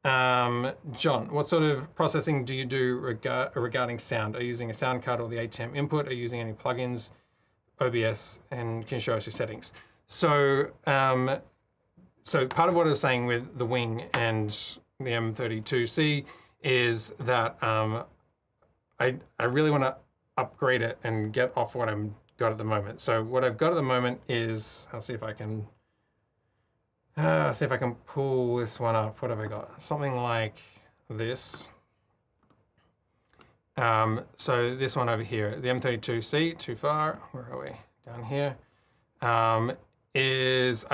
John, what sort of processing do you do regarding sound? Are you using a sound card or the atem input? Are you using any plugins, OBS, and can you show us your settings? So so part of what I was saying with the Wing and the M32C is that I really want to upgrade it and get off what I've got at the moment. So what I've got at the moment is, I'll see if I can pull this one up. What have I got? Something like this. So this one over here, the M32C, too far. Where are we? Down here. It's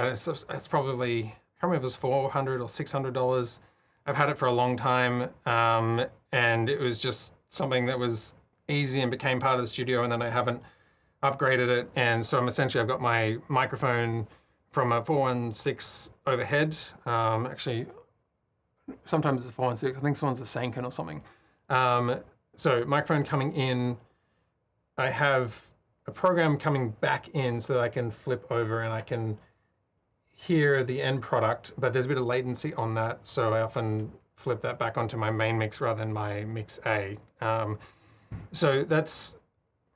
probably, I can't remember if it was $400 or $600. I've had it for a long time, and it was just something that was easy and became part of the studio, and then I haven't upgraded it. And so I've got my microphone from a 416 overhead. Actually, sometimes it's a 416. I think someone's a Sanken or something. So microphone coming in. I have a program coming back in so that I can flip over and I can hear the end product, but there's a bit of latency on that. So I often flip that back onto my main mix rather than my mix A. So that's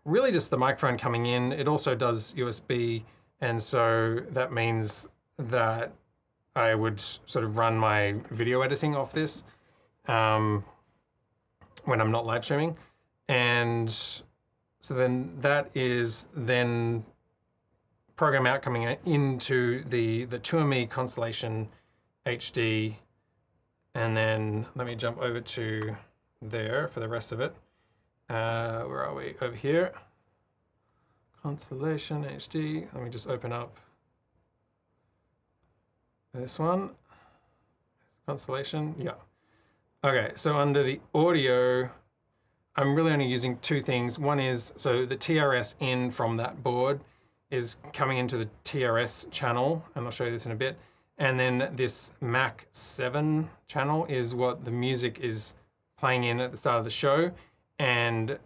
really just the microphone coming in. It also does USB, and so that means that I would sort of run my video editing off this when I'm not live streaming. And so then that is then program out coming into the Umeå Constellation HD. And then let me jump over to there for the rest of it. Where are we? Over here. Constellation HD. Let me just open up this one. Constellation, yeah. Okay, so under the audio, I'm really only using two things. One is, so the TRS in from that board is coming into the TRS channel, and I'll show you this in a bit. And then this Mac 7 channel is what the music is playing in at the start of the show. And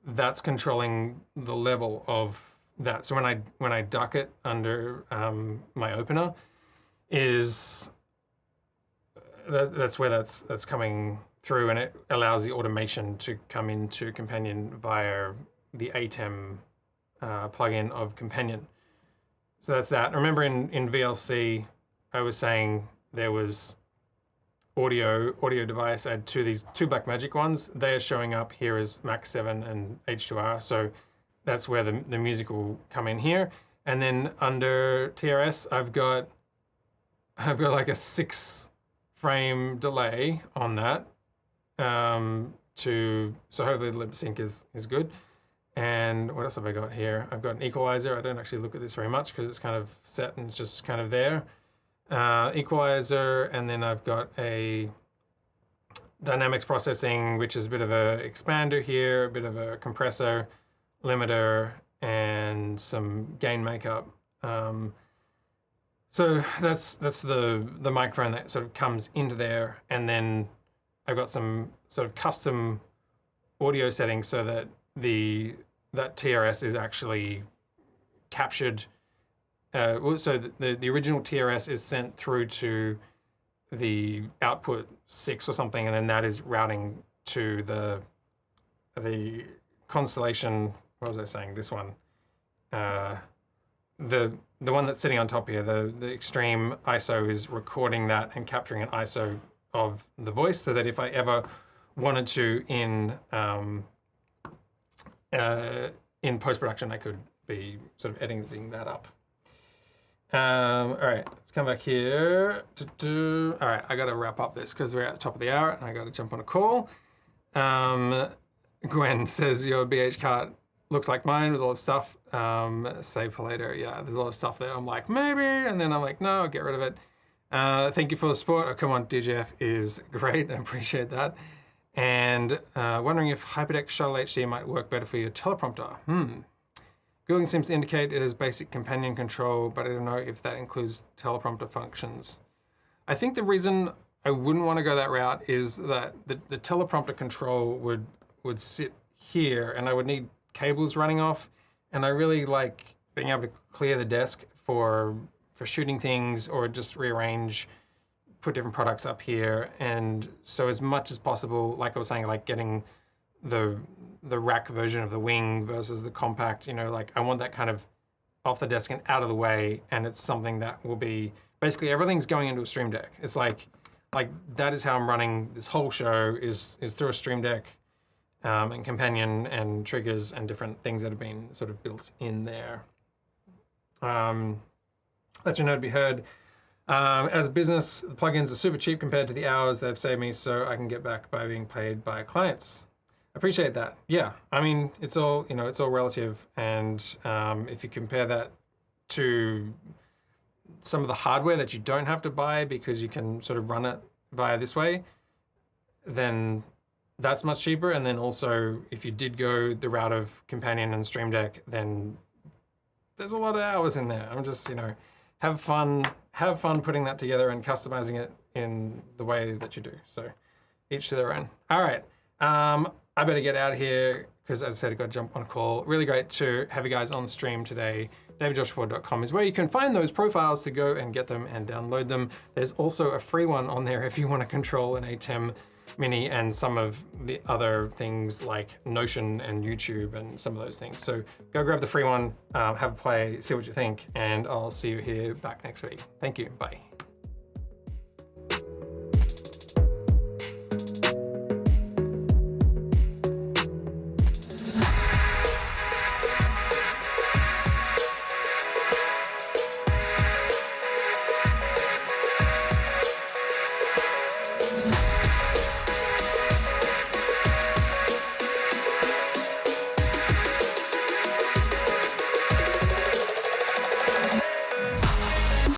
that's controlling the level of that. So when I duck it under my opener, that's where that's coming through, and it allows the automation to come into Companion via the atem plugin of Companion. So that's that. Remember in VLC, I was saying there was audio device. I had these two Blackmagic ones. They are showing up here as Mac 7 and H2R. So that's where the music will come in here. And then under TRS, I've got like a 6-frame delay on that. So hopefully the lip sync is good. And what else have I got here? I've got an equalizer. I don't actually look at this very much because it's kind of set and it's just kind of there. Equalizer, and then I've got a dynamics processing, which is a bit of a expander here, a bit of a compressor, limiter, and some gain makeup. So that's the microphone that sort of comes into there, and then I've got some sort of custom audio settings so that that TRS is actually captured. So the original TRS is sent through to the output 6 or something, and then that is routing to the Constellation. What was I saying? This one, the one that's sitting on top here, the extreme ISO is recording that and capturing an ISO of the voice, so that if I ever wanted to in post-production, I could be sort of editing that up. All right, let's come back here. All right, I got to wrap up this because we're at the top of the hour and I got to jump on a call. Gwen says your BH cart looks like mine with all the stuff. Save for later. Yeah, there's a lot of stuff there. I'm like, maybe, and then I'm like, no, I'll get rid of it. Thank you for the support. Oh, come on, DJF is great. I appreciate that. And wondering if Hyperdeck Shuttle HD might work better for your teleprompter. Googling seems to indicate it has basic companion control, but I don't know if that includes teleprompter functions. I think the reason I wouldn't want to go that route is that the teleprompter control would sit here, and I would need cables running off, and I really like being able to clear the desk for shooting things or just rearrange, put different products up here. And so as much as possible, like I was saying, like getting the rack version of the wing versus the compact, you know, like I want that kind of off the desk and out of the way, and it's something that will be, basically everything's going into a Stream Deck. It's like that is how I'm running this whole show is through a Stream Deck and Companion and triggers and different things that have been sort of built in there. Let you know to be heard. As a business, the plugins are super cheap compared to the hours they've saved me, so I can get back by being paid by clients. Appreciate that. Yeah, I mean, it's all, you know, it's all relative, and if you compare that to some of the hardware that you don't have to buy because you can sort of run it via this way, then that's much cheaper. And then also, if you did go the route of Companion and Stream Deck, then there's a lot of hours in there. I'm just, you know, have fun putting that together and customizing it in the way that you do. So each to their own. All right, I better get out of here because, as I said, I got to jump on a call. Really great to have you guys on the stream today. davidjoshuaford.com is where you can find those profiles to go and get them and download them. There's also a free one on there if you want to control an atem Mini and some of the other things like Notion and YouTube and some of those things. So go grab the free one, have a play, see what you think, and I'll see you here back next week. Thank you, bye.